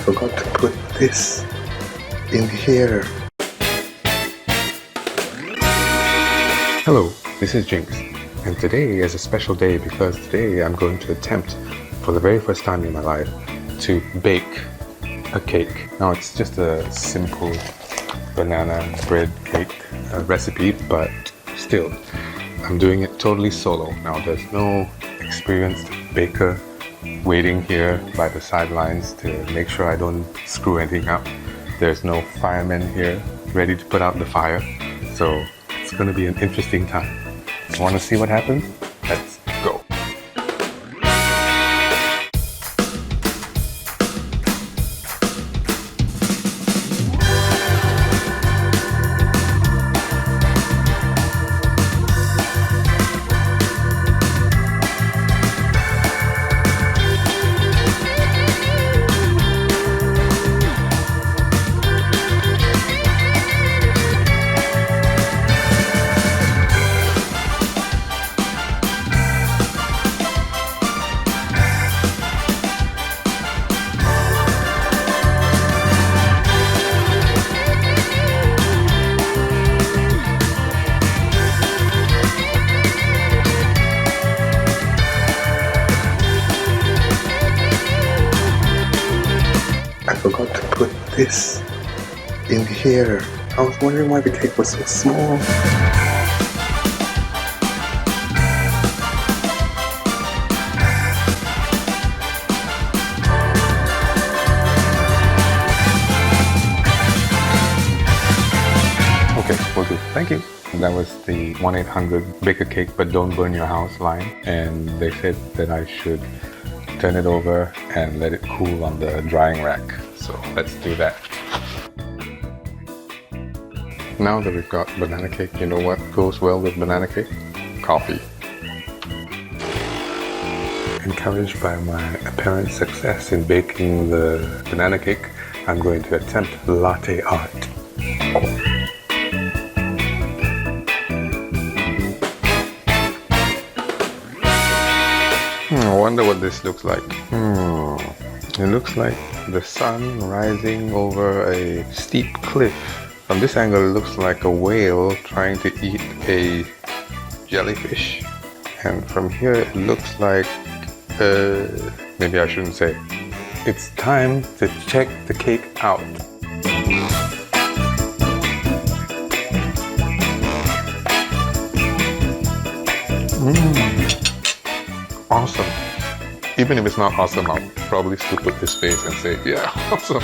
forgot to put this in here. Hello, this is Jinx, and today is a special day because today I'm going to attempt, for the very first time in my life, to bake a cake. Now it's just a simple banana bread cake recipe, but still, I'm doing it totally solo. Now there's no experienced baker waiting here by the sidelines to make sure I don't screw anything up. There's no fireman here ready to put out the fire. So it's going to be an interesting time. Want to see what happens? Let's go. I forgot to put this in here. I was wondering why the cake was so small. Okay, will do. Thank you. That was the 1-800 bake a cake but don't burn your house line, and they said that I should turn it over and let it cool on the drying rack. So let's do that. Now that we've got banana cake, you know what goes well with banana cake? Coffee. Encouraged by my apparent success in baking the banana cake, I'm going to attempt latte art. I wonder what this looks like. It looks like the sun rising over a steep cliff. From this angle, it looks like a whale trying to eat a jellyfish. And from here, it looks like... maybe I shouldn't say. It's time to check the cake out. Awesome. Even if it's not awesome, I'll probably still put this face and say, yeah, awesome.